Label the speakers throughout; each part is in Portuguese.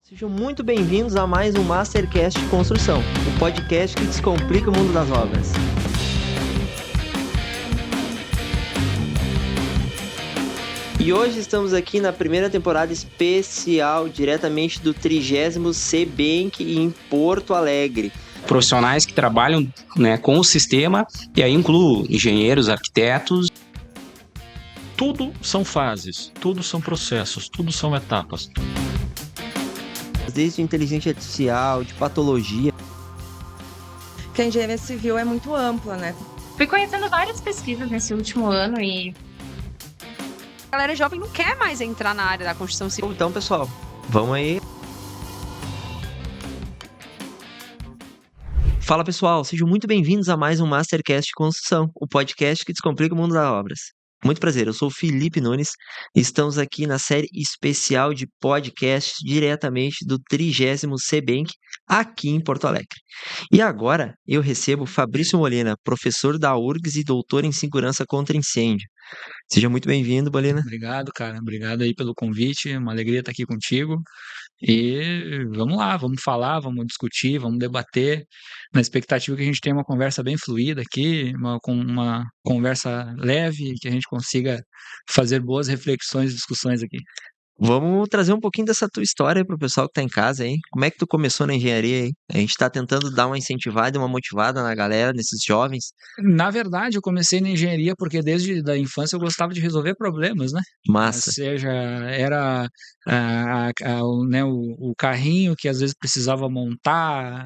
Speaker 1: Sejam muito bem-vindos a mais um Mastercast de Construção, o podcast que descomplica o mundo das obras. E hoje estamos aqui na primeira temporada especial, diretamente do 30º CBank em Porto Alegre.
Speaker 2: Profissionais que trabalham, com o sistema, e aí incluo engenheiros, arquitetos.
Speaker 3: Tudo são fases, tudo são processos, tudo são etapas.
Speaker 1: Desde inteligência artificial, de patologia.
Speaker 4: Porque a engenharia civil é muito ampla, né?
Speaker 5: Fui conhecendo várias pesquisas nesse último ano e...
Speaker 6: A galera jovem não quer mais entrar na área da construção civil.
Speaker 1: Então, pessoal, vamos aí. Fala, pessoal, sejam muito bem-vindos a mais um Mastercast de Construção, o podcast que descomplica o mundo das obras. Muito prazer, eu sou o Felipe Nunes e estamos aqui na série especial de podcasts diretamente do 30º CBank aqui em Porto Alegre. E agora eu recebo Fabrício Molina, professor da URGS e doutor em segurança contra incêndio. Seja muito bem-vindo, Molina.
Speaker 7: Obrigado, cara. Obrigado aí pelo convite. Uma alegria estar aqui contigo. E vamos lá, vamos falar, vamos discutir, vamos debater, na expectativa que a gente tenha uma conversa bem fluida aqui, uma conversa leve, que a gente consiga fazer boas reflexões e discussões aqui.
Speaker 1: Vamos trazer um pouquinho dessa tua história para o pessoal que está em casa aí. Como é que tu começou na engenharia aí? A gente está tentando dar uma incentivada e uma motivada na galera, nesses jovens.
Speaker 7: Na verdade, eu comecei na engenharia porque desde a infância eu gostava de resolver problemas, né?
Speaker 1: Massa.
Speaker 7: Ou seja, era o carrinho que às vezes precisava montar,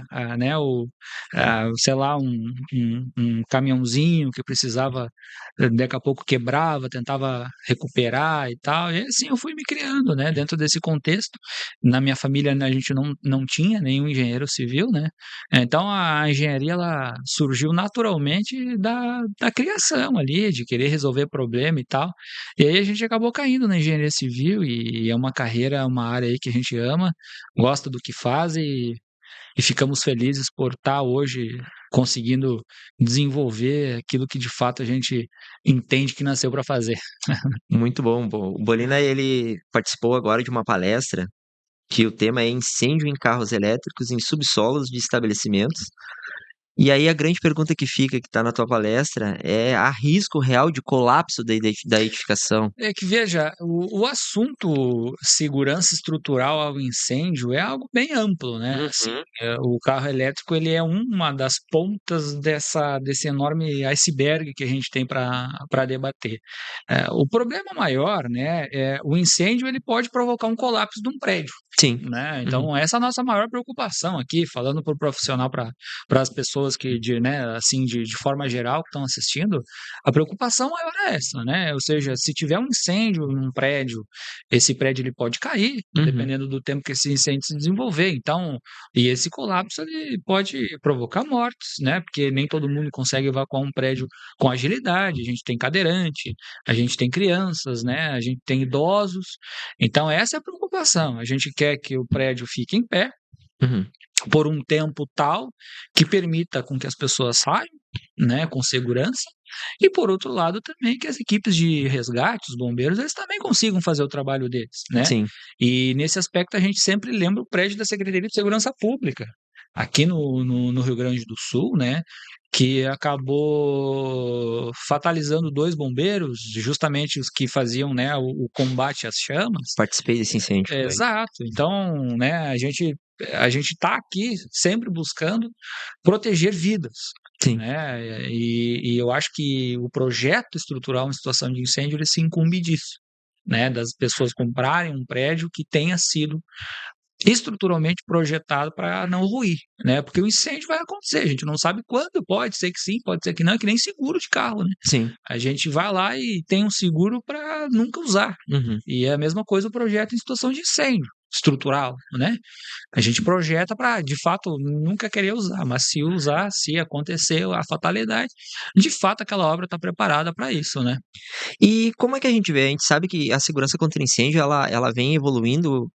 Speaker 7: sei lá, um caminhãozinho que precisava, daqui a pouco quebrava, tentava recuperar e tal. E assim eu fui me criando, né? Dentro desse contexto. Na minha família a gente não tinha nenhum engenheiro civil, né? Então a engenharia ela surgiu naturalmente da criação ali, de querer resolver problema e tal. E aí a gente acabou caindo na engenharia civil e é uma carreira, uma área aí que a gente ama, gosta do que faz e ficamos felizes por estar hoje conseguindo desenvolver aquilo que de fato a gente entende que nasceu para fazer.
Speaker 1: Muito bom. O Bolina, ele participou agora de uma palestra que o tema é incêndio em carros elétricos em subsolos de estabelecimentos. E aí a grande pergunta que fica, que está na tua palestra, é: há risco real de colapso da edificação?
Speaker 7: É que, veja, o assunto segurança estrutural ao incêndio é algo bem amplo, né? Assim, o carro elétrico ele é uma das pontas desse enorme iceberg que a gente tem para debater. O problema maior, né, o incêndio ele pode provocar um colapso de um prédio.
Speaker 1: Sim.
Speaker 7: Né? Então, essa é a nossa maior preocupação aqui, falando para o profissional, para as pessoas que, de forma geral, que estão assistindo, a preocupação maior é essa, né? Ou seja, se tiver um incêndio num prédio, esse prédio ele pode cair, dependendo do tempo que esse incêndio se desenvolver. Então, e esse colapso ele pode provocar mortes, né? Porque nem todo mundo consegue evacuar um prédio com agilidade. A gente tem cadeirante, a gente tem crianças, né? A gente tem idosos. Então, essa é a preocupação. A gente quer que o prédio fique em pé por um tempo tal que permita com que as pessoas saiam, né, com segurança, e por outro lado também que as equipes de resgate, os bombeiros, eles também consigam fazer o trabalho deles, né?
Speaker 1: Sim.
Speaker 7: E nesse aspecto a gente sempre lembra o prédio da Secretaria de Segurança Pública, aqui no Rio Grande do Sul, né, que acabou fatalizando 2 bombeiros, justamente os que faziam, né, o combate às chamas.
Speaker 1: Participei desse incêndio.
Speaker 7: Exato. Então, né, a gente está aqui sempre buscando proteger vidas.
Speaker 1: Sim.
Speaker 7: Né? E eu acho que o projeto estrutural em situação de incêndio ele se incumbe disso, né? Das pessoas comprarem um prédio que tenha sido estruturalmente projetado para não ruir, né? Porque o incêndio vai acontecer, a gente não sabe quando, pode ser que sim, pode ser que não, é que nem seguro de carro, né?
Speaker 1: Sim.
Speaker 7: A gente vai lá e tem um seguro para nunca usar. E é a mesma coisa o projeto em situação de incêndio estrutural, né? A gente projeta para, de fato, nunca querer usar, mas se usar, se acontecer a fatalidade, de fato aquela obra está preparada para isso, né?
Speaker 1: E como é que a gente vê? A gente sabe que a segurança contra incêndio ela vem evoluindo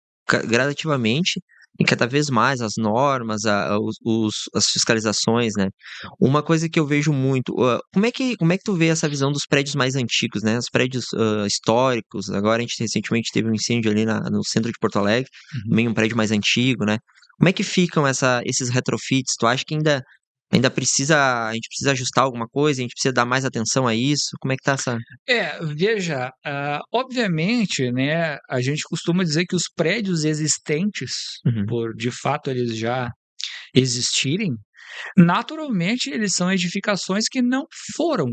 Speaker 1: gradativamente, cada vez mais as normas, as fiscalizações, né? Uma coisa que eu vejo muito, como é que tu vê essa visão dos prédios mais antigos, né? Os prédios históricos. Agora a gente recentemente teve um incêndio ali no centro de Porto Alegre, também um prédio mais antigo, né? Como é que ficam esses retrofits? Tu acha que ainda a gente precisa ajustar alguma coisa, a gente precisa dar mais atenção a isso? Como é que tá essa.
Speaker 7: Veja, obviamente, né, a gente costuma dizer que os prédios existentes,
Speaker 1: Uhum.
Speaker 7: por de fato eles já existirem, naturalmente eles são edificações que não foram,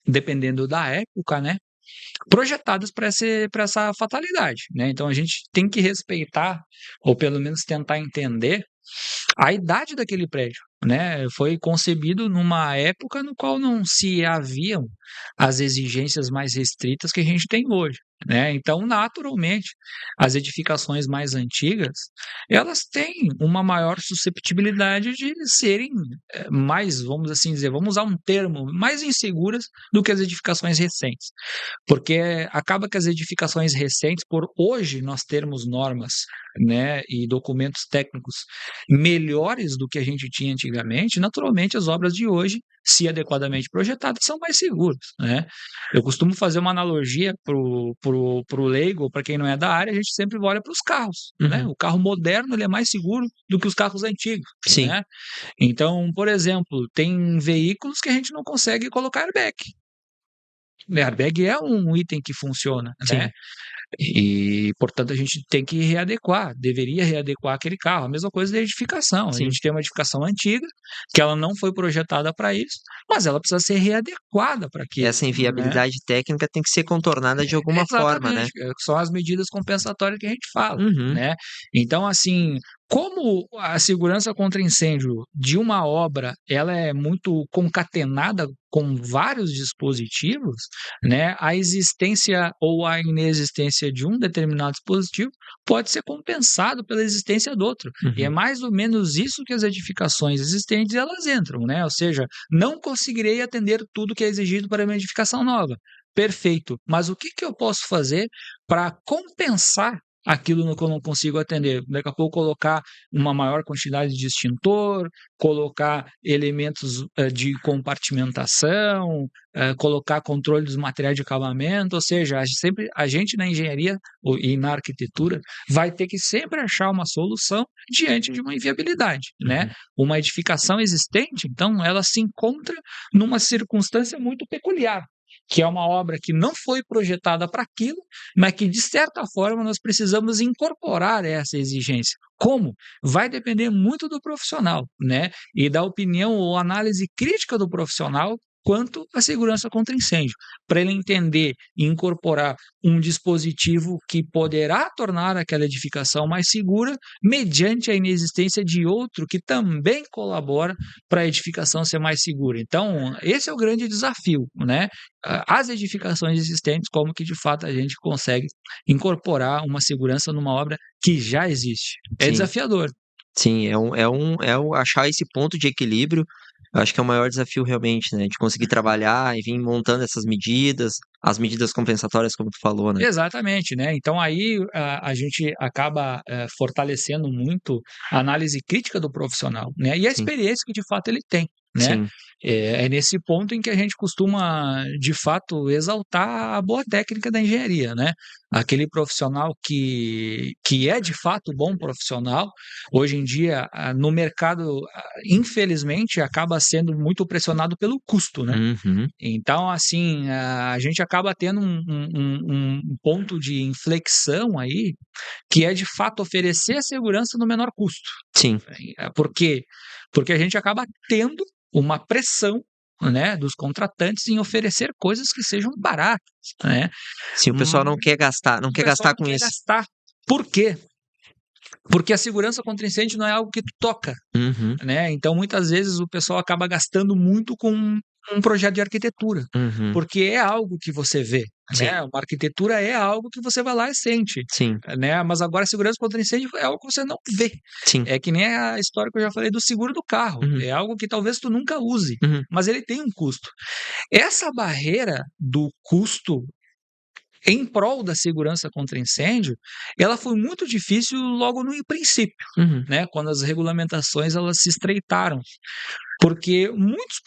Speaker 7: dependendo da época, né, projetadas para essa fatalidade, né? Então a gente tem que respeitar, ou pelo menos tentar entender a idade daquele prédio, né? Foi concebido numa época no qual não se haviam as exigências mais restritas que a gente tem hoje, né? Então, naturalmente, as edificações mais antigas, elas têm uma maior susceptibilidade de serem mais, vamos assim dizer, vamos usar um termo, mais inseguras do que as edificações recentes. Porque acaba que as edificações recentes, por hoje nós termos normas, né, e documentos técnicos melhores do que a gente tinha antigamente, naturalmente as obras de hoje, se adequadamente projetadas, são mais seguras, né? Eu costumo fazer uma analogia pro leigo, para quem não é da área, a gente sempre olha para os carros, né?
Speaker 1: Uhum.
Speaker 7: O carro moderno ele é mais seguro do que os carros antigos,
Speaker 1: Sim.
Speaker 7: né? Então, por exemplo, tem veículos que a gente não consegue colocar airbag. Airbag é um item que funciona, né?
Speaker 1: Sim.
Speaker 7: E, portanto, a gente tem que readequar, deveria readequar aquele carro. A mesma coisa da edificação. A
Speaker 1: Sim.
Speaker 7: gente tem uma edificação antiga, que ela não foi projetada para isso, mas ela precisa ser readequada para aquilo,
Speaker 1: Essa
Speaker 7: né?
Speaker 1: inviabilidade técnica tem que ser contornada de alguma forma, né?
Speaker 7: Exatamente, são as medidas compensatórias que a gente fala,
Speaker 1: Uhum.
Speaker 7: né? Então, assim, como a segurança contra incêndio de uma obra, ela é muito concatenada com vários dispositivos, né? A existência ou a inexistência de um determinado dispositivo pode ser compensado pela existência do outro. E é
Speaker 1: Uhum.
Speaker 7: mais ou menos isso que as edificações existentes elas entram, né? Ou seja, não conseguirei atender tudo que é exigido para uma edificação nova. Perfeito. Mas o que eu posso fazer para compensar aquilo no que eu não consigo atender? Daqui a pouco colocar uma maior quantidade de extintor, colocar elementos de compartimentação, colocar controle dos materiais de acabamento, ou seja, a gente na engenharia e na arquitetura vai ter que sempre achar uma solução diante de uma inviabilidade, né? Uma edificação existente, então, ela se encontra numa circunstância muito peculiar, que é uma obra que não foi projetada para aquilo, mas que, de certa forma, nós precisamos incorporar essa exigência. Como? Vai depender muito do profissional, né? E da opinião ou análise crítica do profissional quanto à segurança contra incêndio, para ele entender e incorporar um dispositivo que poderá tornar aquela edificação mais segura, mediante a inexistência de outro que também colabora para a edificação ser mais segura. Então, esse é o grande desafio, né? As edificações existentes, como que de fato a gente consegue incorporar uma segurança numa obra que já existe. É
Speaker 1: Sim.
Speaker 7: desafiador.
Speaker 1: Sim, achar esse ponto de equilíbrio. Eu acho que é o maior desafio realmente, né? De conseguir trabalhar e vir montando essas medidas, as medidas compensatórias, como tu falou, né?
Speaker 7: Exatamente, né? Então aí a gente acaba fortalecendo muito a análise crítica do profissional, né? E a
Speaker 1: Sim.
Speaker 7: experiência que de fato ele tem, né?
Speaker 1: Sim.
Speaker 7: É nesse ponto em que a gente costuma, de fato, exaltar a boa técnica da engenharia, né? Aquele profissional que é, de fato, bom profissional, hoje em dia, no mercado, infelizmente, acaba sendo muito pressionado pelo custo, né?
Speaker 1: Uhum.
Speaker 7: Então, assim, a gente acaba tendo um ponto de inflexão aí, que é, de fato, oferecer a segurança no menor custo.
Speaker 1: Sim.
Speaker 7: Por quê? Porque a gente acaba tendo uma pressão, né, dos contratantes em oferecer coisas que sejam baratas, né?
Speaker 1: Sim, o pessoal não quer gastar, não
Speaker 7: O
Speaker 1: quer
Speaker 7: pessoal
Speaker 1: gastar
Speaker 7: não
Speaker 1: com
Speaker 7: quer
Speaker 1: isso.
Speaker 7: gastar. Por quê? Porque a segurança contra incêndio não é algo que tu toca,
Speaker 1: Uhum.
Speaker 7: né? Então, muitas vezes o pessoal acaba gastando muito com um projeto de arquitetura,
Speaker 1: Uhum.
Speaker 7: porque é algo que você vê,
Speaker 1: Sim.
Speaker 7: né? Uma arquitetura é algo que você vai lá e sente,
Speaker 1: Sim.
Speaker 7: né? Mas agora a segurança contra incêndio é algo que você não vê.
Speaker 1: Sim.
Speaker 7: É que nem a história que eu já falei do seguro do carro.
Speaker 1: Uhum.
Speaker 7: É algo que talvez tu nunca use,
Speaker 1: Uhum.
Speaker 7: mas ele tem um custo. Essa barreira do custo em prol da segurança contra incêndio, ela foi muito difícil logo no princípio, né? Quando as regulamentações elas se estreitaram. Porque muitos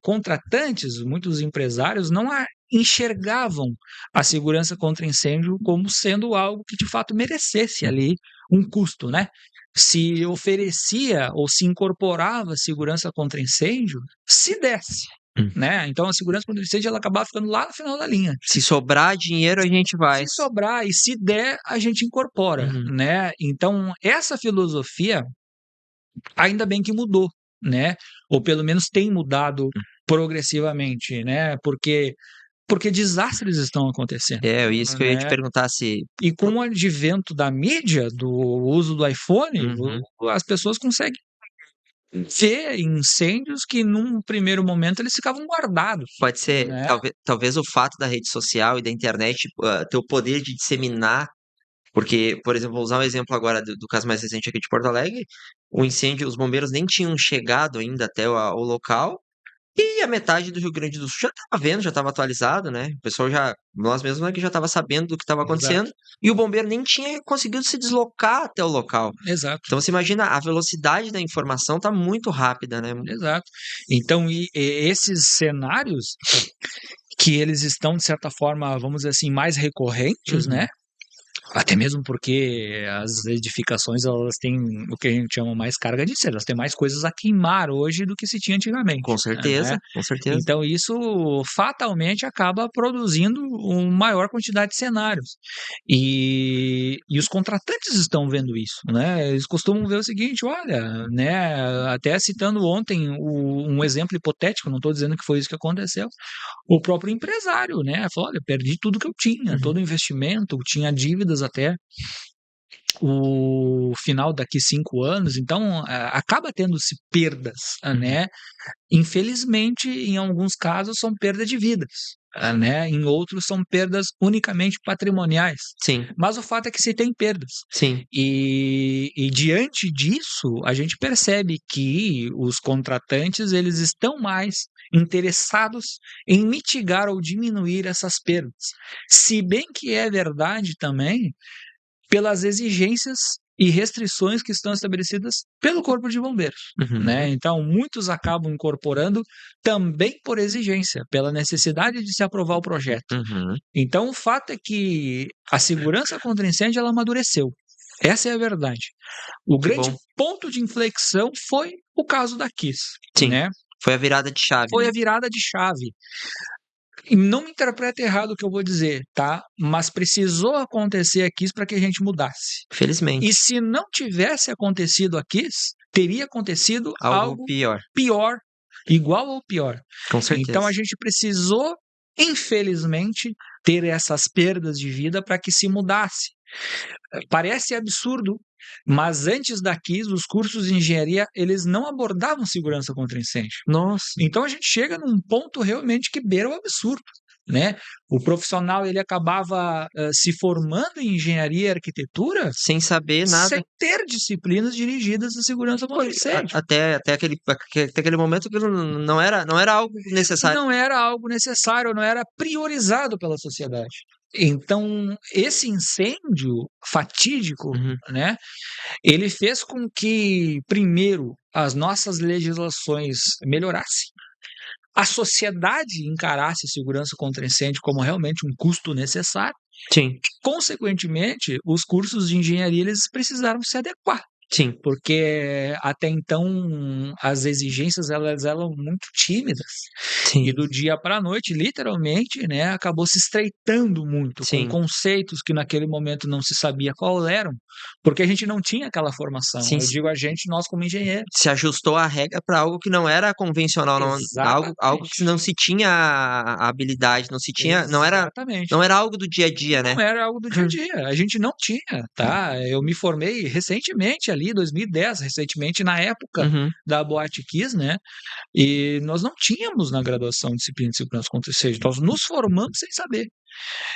Speaker 7: contratantes, muitos empresários não enxergavam a segurança contra incêndio como sendo algo que de fato merecesse ali um custo, né? Se oferecia ou se incorporava a segurança contra incêndio, se desse, né? Então a segurança contra incêndio ela acabava ficando lá no final da linha.
Speaker 1: Se sobrar dinheiro, a gente vai.
Speaker 7: Se sobrar e se der, a gente incorpora, né? Então essa filosofia ainda bem que mudou, né? Ou pelo menos tem mudado progressivamente, né? Porque desastres estão acontecendo.
Speaker 1: Isso que eu ia te
Speaker 7: né?
Speaker 1: perguntar se.
Speaker 7: E com o advento da mídia, do uso do iPhone, as pessoas conseguem ver incêndios que num primeiro momento eles ficavam guardados.
Speaker 1: Pode ser,
Speaker 7: né?
Speaker 1: talvez o fato da rede social e da internet ter o poder de disseminar, porque, por exemplo, vou usar um exemplo agora do caso mais recente aqui de Porto Alegre, o incêndio, os bombeiros nem tinham chegado ainda até o local, e a metade do Rio Grande do Sul já estava vendo, já estava atualizado, né? O pessoal nós mesmos aqui já estava sabendo do que estava acontecendo, e o bombeiro nem tinha conseguido se deslocar até o local.
Speaker 7: Exato.
Speaker 1: Então você imagina, a velocidade da informação está muito rápida, né?
Speaker 7: Exato. Então, esses cenários que eles estão, de certa forma, vamos dizer assim, mais recorrentes, né? Até mesmo porque as edificações, elas têm o que a gente chama mais carga de ser, elas têm mais coisas a queimar hoje do que se tinha antigamente.
Speaker 1: Com certeza,
Speaker 7: né?
Speaker 1: com certeza.
Speaker 7: Então isso fatalmente acaba produzindo uma maior quantidade de cenários. E os contratantes estão vendo isso, né? Eles costumam ver o seguinte, olha, né? Até citando ontem um exemplo hipotético, não estou dizendo que foi isso que aconteceu, o próprio empresário, né? Falou, olha, perdi tudo que eu tinha, todo o investimento, tinha dívidas até o final daqui 5 anos, então acaba tendo-se perdas, né? Infelizmente, em alguns casos, são perdas de vidas, né? Em outros, são perdas unicamente patrimoniais.
Speaker 1: Sim.
Speaker 7: Mas o fato é que se tem perdas.
Speaker 1: Sim.
Speaker 7: E diante disso, a gente percebe que os contratantes eles estão mais interessados em mitigar ou diminuir essas perdas. Se bem que é verdade também pelas exigências e restrições que estão estabelecidas pelo Corpo de Bombeiros, né? Então, muitos acabam incorporando também por exigência, pela necessidade de se aprovar o projeto. Então, o fato é que a segurança contra incêndio, ela amadureceu. Essa é a verdade. O grande ponto de inflexão foi o caso da Kiss.
Speaker 1: Sim,
Speaker 7: né?
Speaker 1: Foi a virada de chave.
Speaker 7: Foi a virada de chave. E não me interprete errado o que eu vou dizer, tá? Mas precisou acontecer a Kiss para que a gente mudasse.
Speaker 1: Felizmente.
Speaker 7: E se não tivesse acontecido a Kiss, teria acontecido algo pior, igual ou pior.
Speaker 1: Com certeza.
Speaker 7: Então a gente precisou, infelizmente, ter essas perdas de vida para que se mudasse. Parece absurdo, mas antes da Kiss, os cursos de engenharia, eles não abordavam segurança contra incêndio.
Speaker 1: Nossa.
Speaker 7: Então a gente chega num ponto realmente que beira o absurdo, né? O profissional, ele acabava se formando em engenharia e arquitetura
Speaker 1: sem saber nada,
Speaker 7: sem ter disciplinas dirigidas à segurança contra incêndio.
Speaker 1: Até aquele momento que não era algo necessário.
Speaker 7: Não era algo necessário, não era priorizado pela sociedade. Então, esse incêndio fatídico, né, ele fez com que, primeiro, as nossas legislações melhorassem, a sociedade encarasse a segurança contra incêndio como realmente um custo necessário.
Speaker 1: Sim.
Speaker 7: Consequentemente, os cursos de engenharia eles precisaram se adequar.
Speaker 1: Sim.
Speaker 7: Porque até então as exigências elas eram muito tímidas.
Speaker 1: Sim.
Speaker 7: E do dia para a noite, literalmente, né, acabou se estreitando muito,
Speaker 1: Sim.
Speaker 7: com conceitos que naquele momento não se sabia qual eram, porque a gente não tinha aquela formação.
Speaker 1: Sim.
Speaker 7: Eu digo a gente, nós como engenheiros.
Speaker 1: Se ajustou a regra para algo que não era convencional, algo que não se tinha a habilidade, não se tinha, não era algo do dia a dia, né?
Speaker 7: Não era algo do dia a dia. A gente não tinha, tá? Eu me formei recentemente ali, 2010, recentemente na época da Boate Kiss, né? E nós não tínhamos na graduação disciplina de segurança contra incêndio. Nós nos formamos sem saber.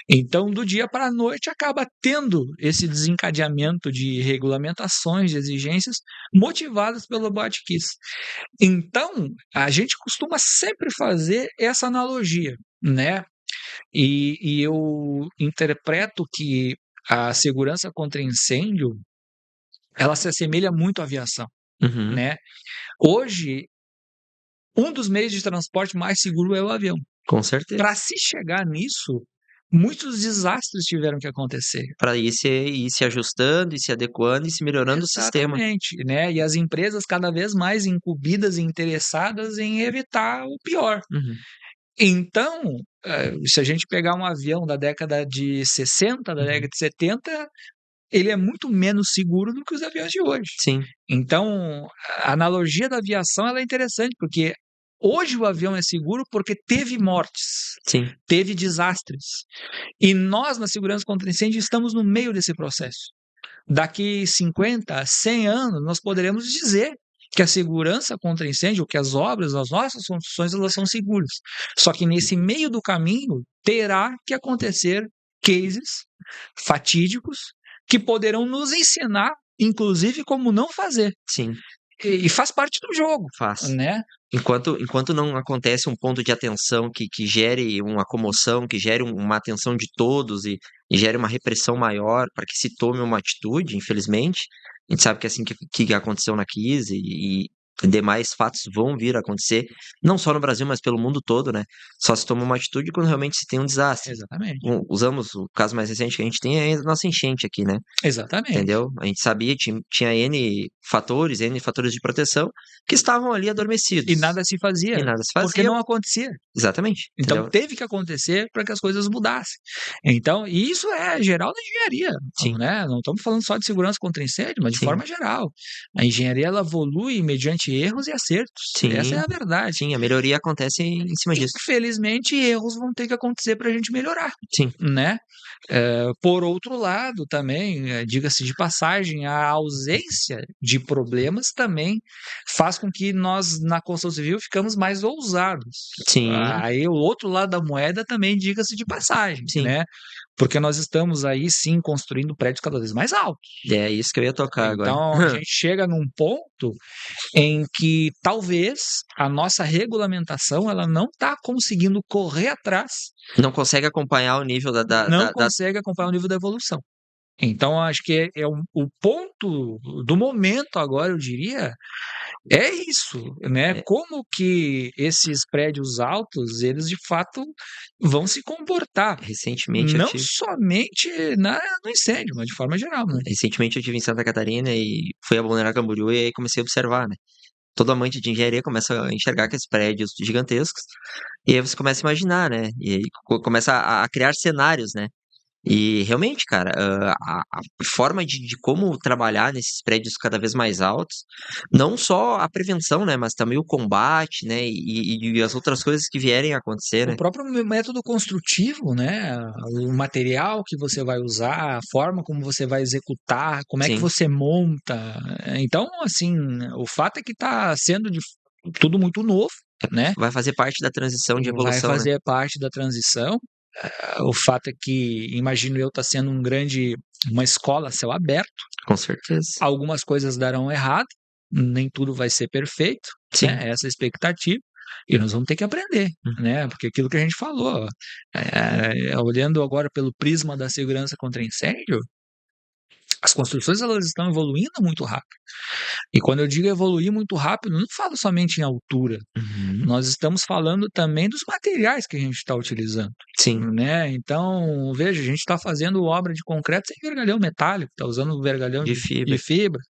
Speaker 7: Então, do dia para a noite, acaba tendo esse desencadeamento de regulamentações, de exigências motivadas pelo Boate Kiss. Então, a gente costuma sempre fazer essa analogia, né? E eu interpreto que a segurança contra incêndio, ela se assemelha muito à aviação,
Speaker 1: Uhum.
Speaker 7: né? Hoje, um dos meios de transporte mais seguro é o avião.
Speaker 1: Com certeza.
Speaker 7: Para se chegar nisso, muitos desastres tiveram que acontecer.
Speaker 1: Para ir se ajustando e se adequando e se melhorando o sistema.
Speaker 7: Exatamente, né? E as empresas cada vez mais incumbidas e interessadas em evitar o pior.
Speaker 1: Uhum.
Speaker 7: Então, se a gente pegar um avião da década de 60, da década de 70, ele é muito menos seguro do que os aviões de hoje.
Speaker 1: Sim,
Speaker 7: Então, a analogia da aviação ela é interessante, porque hoje o avião é seguro porque teve mortes,
Speaker 1: sim.
Speaker 7: teve desastres. E nós, na segurança contra incêndio, estamos no meio desse processo. Daqui 50, 100 anos, nós poderemos dizer que a segurança contra incêndio, que as obras, as nossas construções, elas são seguras. Só que nesse meio do caminho, terá que acontecer cases fatídicos que poderão nos ensinar, inclusive, como não fazer.
Speaker 1: Sim,
Speaker 7: E faz parte do jogo,
Speaker 1: faz.
Speaker 7: né?
Speaker 1: Enquanto não acontece um ponto de atenção que gere uma comoção, que gere uma atenção de todos e gere uma repressão maior para que se tome uma atitude, infelizmente, a gente sabe que é assim que aconteceu na Kiss e demais fatos vão vir a acontecer, não só no Brasil, mas pelo mundo todo, né? Só se toma uma atitude quando realmente se tem um desastre.
Speaker 7: Exatamente.
Speaker 1: Usamos o caso mais recente que a gente tem é a nossa enchente aqui, né?
Speaker 7: Exatamente.
Speaker 1: Entendeu? A gente sabia, tinha N fatores de proteção que estavam ali adormecidos.
Speaker 7: E nada se fazia.
Speaker 1: E nada se fazia.
Speaker 7: Porque não acontecia.
Speaker 1: Exatamente.
Speaker 7: Então
Speaker 1: entendeu?
Speaker 7: teve que acontecer para que as coisas mudassem. Então, e isso é geral da engenharia,
Speaker 1: Sim.
Speaker 7: né? Não estamos falando só de segurança contra incêndio, mas de
Speaker 1: Sim.
Speaker 7: forma geral. A engenharia ela evolui mediante erros e acertos.
Speaker 1: Sim.
Speaker 7: Essa é a verdade.
Speaker 1: Sim, a melhoria acontece em cima disso.
Speaker 7: Infelizmente, erros vão ter que acontecer para a gente melhorar.
Speaker 1: Sim.
Speaker 7: Né? Por outro lado, também, diga-se de passagem, a ausência de problemas também faz com que nós, na construção civil, ficamos mais ousados.
Speaker 1: Sim.
Speaker 7: Aí o outro lado da moeda também, diga-se de passagem,
Speaker 1: Sim.
Speaker 7: né? Porque nós estamos aí, sim, construindo prédios cada vez mais altos.
Speaker 1: É isso que eu ia tocar agora.
Speaker 7: Então, a gente chega num ponto em que talvez a nossa regulamentação ela não está conseguindo correr atrás,
Speaker 1: Não consegue acompanhar o nível
Speaker 7: não consegue acompanhar o nível da evolução. Então, acho que o ponto do momento agora, eu diria, é isso, né? Como que esses prédios altos, eles de fato vão se comportar.
Speaker 1: Recentemente
Speaker 7: Não somente no incêndio, mas de forma geral, né?
Speaker 1: Recentemente eu estive em Santa Catarina e fui a Balneário Camboriú e aí comecei a observar, né? Todo amante de engenharia começa a enxergar aqueles prédios gigantescos e aí você começa a imaginar, né? E aí começa a criar cenários, né? E realmente, cara, a forma de como trabalhar nesses prédios cada vez mais altos, não só a prevenção, né, mas também o combate, né, e as outras coisas que vierem a acontecer, né?
Speaker 7: O próprio método construtivo, né? O material que você vai usar, a forma como você vai executar, como é que
Speaker 1: Sim.
Speaker 7: você monta. Então, assim, o fato é que está sendo tudo muito novo, né?
Speaker 1: Vai fazer parte da transição de
Speaker 7: Vai
Speaker 1: evolução, né?
Speaker 7: fazer parte da transição. O fato é que, imagino eu, está sendo uma escola a céu aberto.
Speaker 1: Com certeza.
Speaker 7: Algumas coisas darão errado, nem tudo vai ser perfeito,
Speaker 1: Sim.
Speaker 7: né? Essa é a expectativa. E nós vamos ter que aprender, né? Porque aquilo que a gente falou, olhando agora pelo prisma da segurança contra incêndio, as construções elas estão evoluindo muito rápido. E quando eu digo evoluir muito rápido, não falo somente em altura.
Speaker 1: Uhum.
Speaker 7: Nós estamos falando também dos materiais que a gente está utilizando.
Speaker 1: Sim.
Speaker 7: Né? Então, veja, a gente está fazendo obra de concreto sem vergalhão metálico, está usando vergalhão
Speaker 1: De fibra.
Speaker 7: de fibra.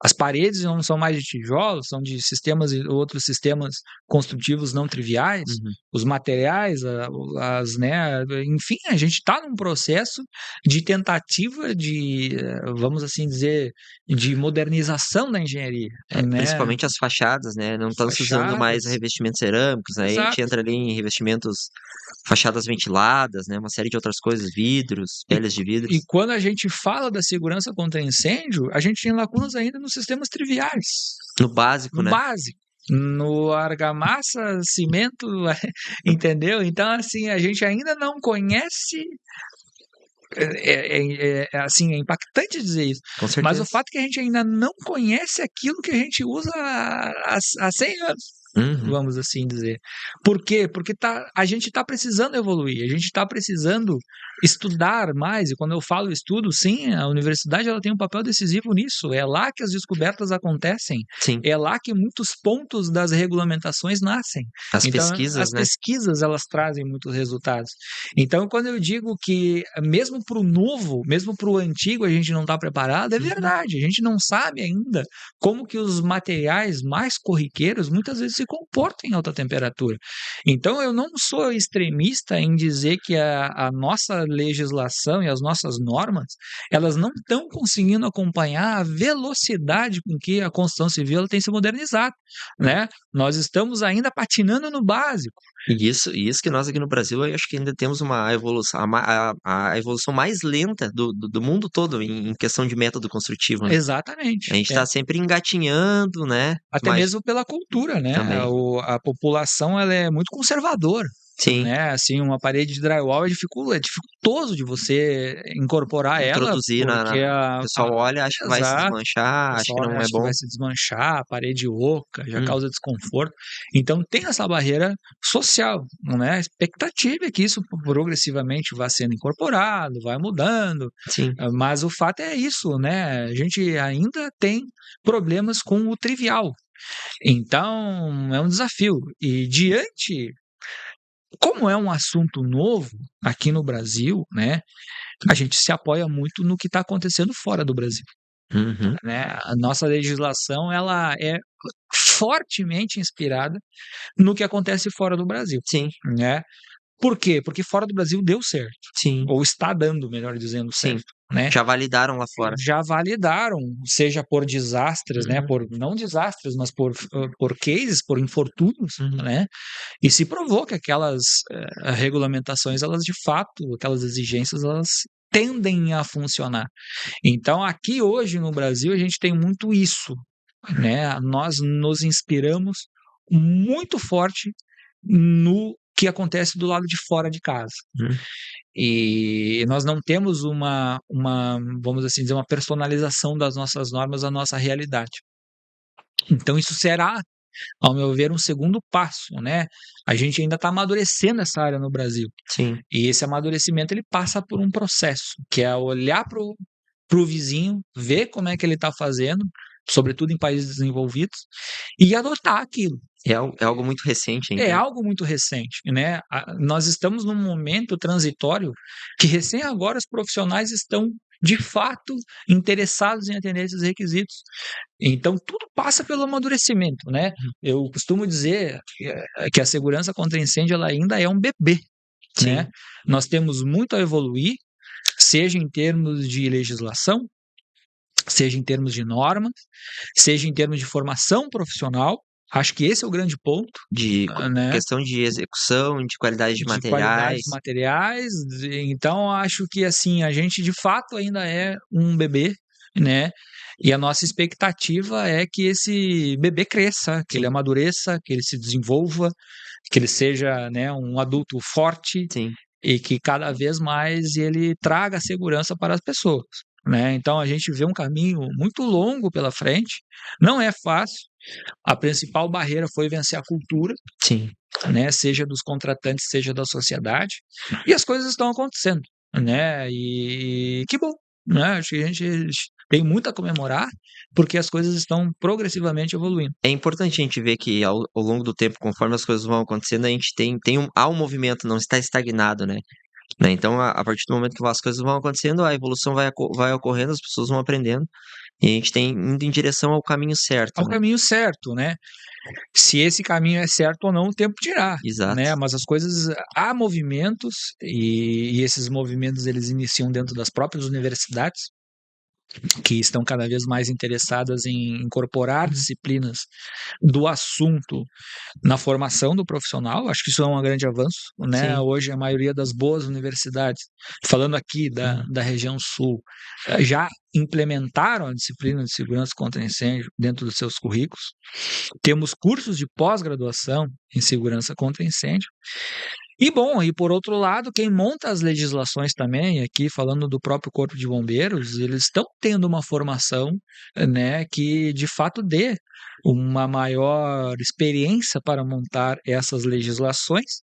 Speaker 7: As paredes não são mais de tijolos, são de sistemas e outros sistemas construtivos não triviais.
Speaker 1: Uhum.
Speaker 7: Os materiais, né? Enfim, a gente está num processo de tentativa de, vamos assim dizer, de modernização da engenharia. Né?
Speaker 1: Principalmente as fachadas, né? Não estão se usando mais revestimentos cerâmicos, né?
Speaker 7: Exato.
Speaker 1: A gente entra ali em revestimentos, fachadas ventiladas, né? Uma série de outras coisas, vidros, peles de vidros.
Speaker 7: E quando a gente fala da segurança contra incêndio, a gente tem lacunas ainda nos sistemas triviais.
Speaker 1: No básico,
Speaker 7: No
Speaker 1: né?
Speaker 7: básico. No argamassa, cimento, entendeu? Então, assim, a gente ainda não conhece. Assim, é impactante dizer isso.
Speaker 1: Com certeza.
Speaker 7: Mas o fato é que a gente ainda não conhece aquilo que a gente usa há 100 anos.
Speaker 1: Uhum.
Speaker 7: vamos assim dizer. Por quê? Porque a gente está precisando evoluir, a gente está precisando estudar mais, e quando eu falo estudo, sim, a universidade ela tem um papel decisivo nisso, é lá que as descobertas acontecem,
Speaker 1: Sim.
Speaker 7: é lá que muitos pontos das regulamentações nascem.
Speaker 1: As
Speaker 7: Então,
Speaker 1: pesquisas,
Speaker 7: as
Speaker 1: né?
Speaker 7: pesquisas, elas trazem muitos resultados. Então, quando eu digo que mesmo para o novo, mesmo para o antigo, a gente não está preparado, é verdade, a gente não sabe ainda como que os materiais mais corriqueiros muitas vezes se comportam em alta temperatura. Então, eu não sou extremista em dizer que a nossa legislação e as nossas normas, elas não estão conseguindo acompanhar a velocidade com que a construção civil ela tem se modernizado, né? Nós estamos ainda patinando no básico.
Speaker 1: E isso que nós aqui no Brasil, eu acho que ainda temos uma evolução, a evolução mais lenta do mundo todo em questão de método construtivo, né?
Speaker 7: Exatamente.
Speaker 1: A gente está sempre engatinhando, né?
Speaker 7: Até
Speaker 1: Mas
Speaker 7: mesmo pela cultura, né?
Speaker 1: também.
Speaker 7: A população ela é muito conservadora.
Speaker 1: Sim,
Speaker 7: Né? Assim, uma parede de drywall é dificultoso de você incorporar ela,
Speaker 1: introduzir
Speaker 7: porque
Speaker 1: o pessoal olha, acha que vai se
Speaker 7: exato, o
Speaker 1: desmanchar, acha que
Speaker 7: pessoal
Speaker 1: não é
Speaker 7: acha que
Speaker 1: bom.
Speaker 7: vai se desmanchar, a parede oca, já causa desconforto. Então tem essa barreira social, né? A expectativa é que isso progressivamente vá sendo incorporado, vai mudando,
Speaker 1: Sim,
Speaker 7: mas o fato é isso, né? A gente ainda tem problemas com o trivial. Então é um desafio. E como é um assunto novo aqui no Brasil, né, a gente se apoia muito no que está acontecendo fora do Brasil,
Speaker 1: uhum,
Speaker 7: né? A nossa legislação ela é fortemente inspirada no que acontece fora do Brasil,
Speaker 1: sim,
Speaker 7: né? Por quê? Porque fora do Brasil deu certo,
Speaker 1: sim,
Speaker 7: ou está dando, melhor dizendo,
Speaker 1: sim.
Speaker 7: certo, né?
Speaker 1: Já validaram lá fora.
Speaker 7: Já validaram, seja por desastres, né?
Speaker 1: Uhum.
Speaker 7: Não desastres, mas por cases, por infortúnios,
Speaker 1: Uhum.
Speaker 7: né? E se provou que aquelas regulamentações, elas de fato, aquelas exigências, elas tendem a funcionar. Então, aqui hoje no Brasil, a gente tem muito isso, né? Nós nos inspiramos muito forte no que acontece do lado de fora de casa.
Speaker 1: Uhum.
Speaker 7: E nós não temos vamos assim dizer, uma personalização das nossas normas à nossa realidade. Então isso será, ao meu ver, um segundo passo, né? A gente ainda está amadurecendo essa área no Brasil.
Speaker 1: Sim,
Speaker 7: E esse amadurecimento ele passa por um processo, que é olhar para o vizinho, ver como é que ele está fazendo, sobretudo em países desenvolvidos, e adotar aquilo.
Speaker 1: é algo muito recente ainda.
Speaker 7: É algo muito recente, né? Nós estamos num momento transitório que recém agora os profissionais estão de fato interessados em atender esses requisitos. Então tudo passa pelo amadurecimento, né? Eu costumo dizer que a segurança contra incêndio ela ainda é um bebê,
Speaker 1: Sim,
Speaker 7: né? Nós temos muito a evoluir, seja em termos de legislação, seja em termos de normas, seja em termos de formação profissional. Acho que esse é o grande ponto,
Speaker 1: de
Speaker 7: né?
Speaker 1: questão de execução, de qualidade de
Speaker 7: De qualidade
Speaker 1: materiais.
Speaker 7: de materiais. Então, acho que assim, a gente de fato ainda é um bebê, né? E a nossa expectativa é que esse bebê cresça, que
Speaker 1: Sim.
Speaker 7: ele amadureça, que ele se desenvolva, que ele seja, né, um adulto forte
Speaker 1: Sim,
Speaker 7: e que cada vez mais ele traga segurança para as pessoas, né? Então a gente vê um caminho muito longo pela frente, não é fácil. A principal barreira foi vencer a cultura,
Speaker 1: sim.
Speaker 7: né? Seja dos contratantes, seja da sociedade, e as coisas estão acontecendo, né? E que bom, né? Acho que a gente tem muito a comemorar, porque as coisas estão progressivamente evoluindo.
Speaker 1: É importante a gente ver que ao longo do tempo, conforme as coisas vão acontecendo, a gente há um movimento, não está estagnado, né? Então, a partir do momento que as coisas vão acontecendo, a evolução vai ocorrendo, as pessoas vão aprendendo, e a gente tem indo em direção ao caminho certo,
Speaker 7: Ao
Speaker 1: né?
Speaker 7: caminho certo, né? Se esse caminho é certo ou não, o tempo dirá,
Speaker 1: Exato.
Speaker 7: né? Mas as coisas, há movimentos, e esses movimentos eles iniciam dentro das próprias universidades, que estão cada vez mais interessadas em incorporar disciplinas do assunto na formação do profissional. Acho que isso é um grande avanço, né?
Speaker 1: Sim.
Speaker 7: Hoje a maioria das boas universidades, falando aqui da região sul, já implementaram a disciplina de segurança contra incêndio dentro dos seus currículos. Temos cursos de pós-graduação em segurança contra incêndio. E bom, e por outro lado, quem monta as legislações também, aqui falando do próprio Corpo de Bombeiros, eles estão tendo uma formação, né, que de fato dê uma maior experiência para montar essas legislações.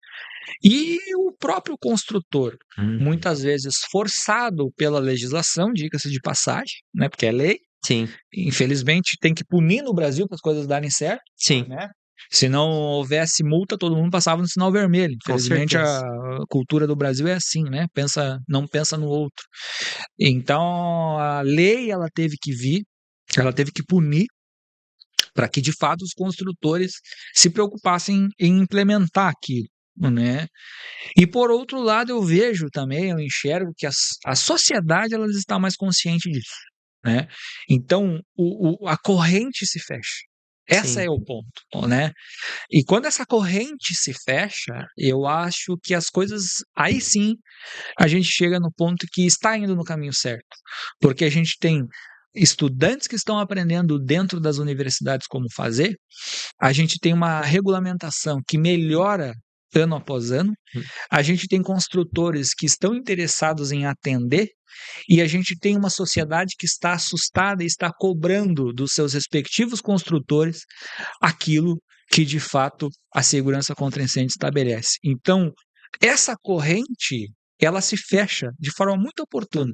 Speaker 7: E o próprio construtor, muitas vezes forçado pela legislação, diga-se de passagem, né, porque é lei,
Speaker 1: Sim,
Speaker 7: infelizmente tem que punir no Brasil para as coisas darem certo,
Speaker 1: sim.
Speaker 7: né? Se não houvesse multa, todo mundo passava no sinal vermelho.
Speaker 1: Com
Speaker 7: Infelizmente,
Speaker 1: certeza.
Speaker 7: a cultura do Brasil é assim, né? Não pensa no outro. Então, a lei ela teve que vir, ela teve que punir para que, de fato, os construtores se preocupassem em implementar aquilo, né? E, por outro lado, eu vejo também, eu enxergo que a sociedade ela está mais consciente disso, né? Então, a corrente se fecha. Essa
Speaker 1: Sim.
Speaker 7: é o ponto, né? E quando essa corrente se fecha, eu acho que as coisas, aí sim, a gente chega no ponto que está indo no caminho certo. Porque a gente tem estudantes que estão aprendendo dentro das universidades como fazer, a gente tem uma regulamentação que melhora ano após ano, a gente tem construtores que estão interessados em atender, e a gente tem uma sociedade que está assustada e está cobrando dos seus respectivos construtores aquilo que de fato a segurança contra incêndio estabelece. Então, essa corrente, ela se fecha de forma muito oportuna.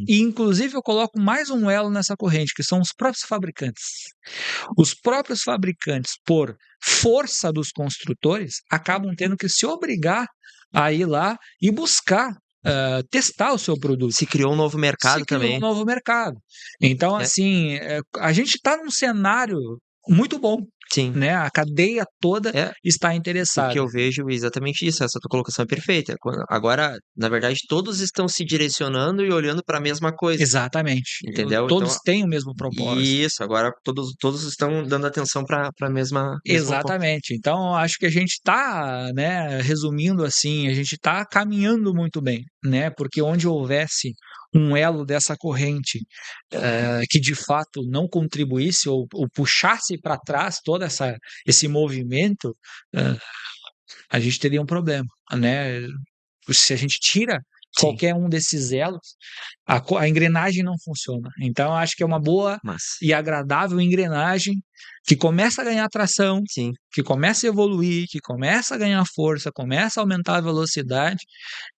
Speaker 7: E, inclusive, eu coloco mais um elo nessa corrente, que são os próprios fabricantes. Os próprios fabricantes, por força dos construtores, acabam tendo que se obrigar a ir lá e buscar testar o seu produto.
Speaker 1: Se criou um novo mercado
Speaker 7: Se criou
Speaker 1: também.
Speaker 7: um novo mercado. Então,
Speaker 1: É.
Speaker 7: assim, a gente está num cenário muito bom,
Speaker 1: Sim.
Speaker 7: né? A cadeia toda
Speaker 1: É.
Speaker 7: está
Speaker 1: O
Speaker 7: interessada.
Speaker 1: que eu vejo é exatamente isso, essa tua colocação é perfeita. Agora, na verdade, todos estão se direcionando e olhando para a mesma coisa.
Speaker 7: Exatamente.
Speaker 1: Entendeu?
Speaker 7: Todos
Speaker 1: Então,
Speaker 7: têm o mesmo propósito.
Speaker 1: isso, agora todos estão dando atenção para a mesma ponto.
Speaker 7: Exatamente. Então, acho que a gente está, né, resumindo assim, a gente está caminhando muito bem, né? Porque onde houvesse um elo dessa corrente que de fato não contribuísse ou puxasse para trás todo esse movimento, a gente teria um problema, né? Se a gente tira qualquer um desses elos, a engrenagem não funciona. Então, acho que é uma boa
Speaker 1: Mas,
Speaker 7: e agradável engrenagem que começa a ganhar tração,
Speaker 1: sim,
Speaker 7: que começa a evoluir, que começa a ganhar força, começa a aumentar a velocidade,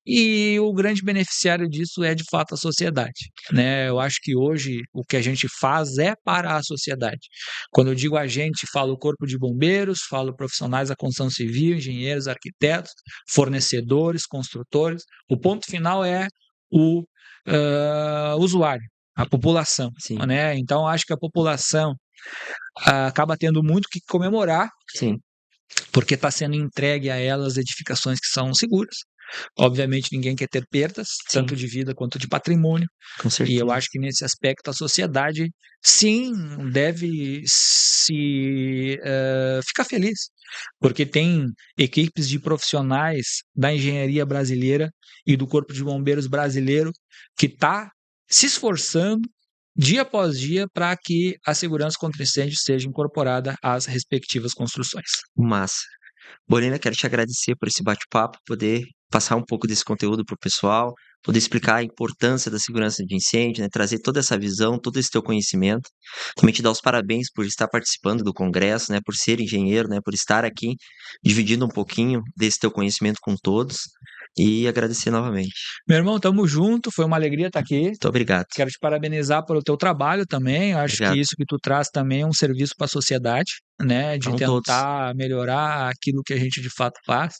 Speaker 7: e o grande beneficiário disso é de fato a sociedade, né? Eu acho que hoje o que a gente faz é para a sociedade. Quando eu digo a gente, falo Corpo de Bombeiros, falo profissionais da construção civil, engenheiros, arquitetos, fornecedores, construtores. O ponto final é o usuário, a população,
Speaker 1: sim,
Speaker 7: né? Então acho que a população acaba tendo muito que comemorar,
Speaker 1: sim.
Speaker 7: porque está sendo entregue a elas edificações que são seguras. Obviamente ninguém quer ter perdas, tanto de vida quanto de patrimônio,
Speaker 1: Com certeza.
Speaker 7: e eu acho que nesse aspecto a sociedade sim deve se ficar feliz, porque tem equipes de profissionais da engenharia brasileira e do Corpo de Bombeiros brasileiro que está se esforçando dia após dia para que a segurança contra incêndio seja incorporada às respectivas construções.
Speaker 1: Massa. Bolina, quero te agradecer por esse bate-papo, poder passar um pouco desse conteúdo para o pessoal, poder explicar a importância da segurança de incêndio, né, trazer toda essa visão, todo esse teu conhecimento. Também te dar os parabéns por estar participando do congresso, né, por ser engenheiro, né, por estar aqui dividindo um pouquinho desse teu conhecimento com todos. E agradecer novamente.
Speaker 7: Meu irmão, tamo junto, foi uma alegria estar aqui.
Speaker 1: Muito obrigado.
Speaker 7: Quero te parabenizar pelo teu trabalho também. Eu acho
Speaker 1: Obrigado.
Speaker 7: que isso que tu traz também é um serviço para a sociedade, né? De
Speaker 1: São
Speaker 7: tentar melhorar aquilo que a gente de fato faz.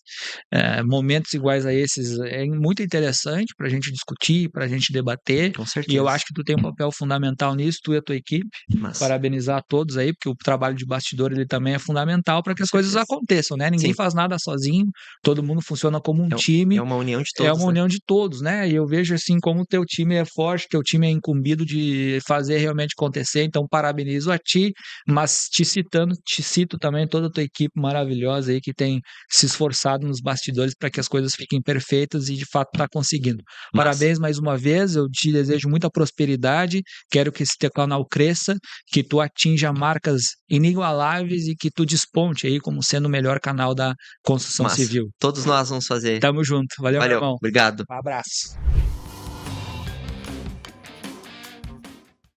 Speaker 7: Momentos iguais a esses é muito interessante para a gente discutir, para a gente debater.
Speaker 1: Com certeza.
Speaker 7: E eu acho que tu tem um papel fundamental nisso, tu e a tua equipe.
Speaker 1: Massa.
Speaker 7: Parabenizar a todos aí, porque o trabalho de bastidor ele também é fundamental para que as coisas aconteçam, né? Ninguém
Speaker 1: Sim.
Speaker 7: faz nada sozinho, todo mundo funciona como um time.
Speaker 1: É uma união de todos.
Speaker 7: É uma união de todos, né? E eu vejo assim como o teu time é forte, teu time é incumbido de fazer realmente acontecer. Então, parabenizo a ti, mas te citando, te cito também toda a tua equipe maravilhosa aí que tem se esforçado nos bastidores para que as coisas fiquem perfeitas e de fato está conseguindo. Parabéns mais uma vez, eu te desejo muita prosperidade, quero que esse teu canal cresça, que tu atinja marcas inigualáveis e que tu desponte aí como sendo o melhor canal da construção
Speaker 1: Massa.
Speaker 7: civil.
Speaker 1: Todos nós vamos fazer.
Speaker 7: Tamo junto, valeu, meu
Speaker 1: Valeu,
Speaker 7: irmão.
Speaker 1: obrigado.
Speaker 7: Um abraço.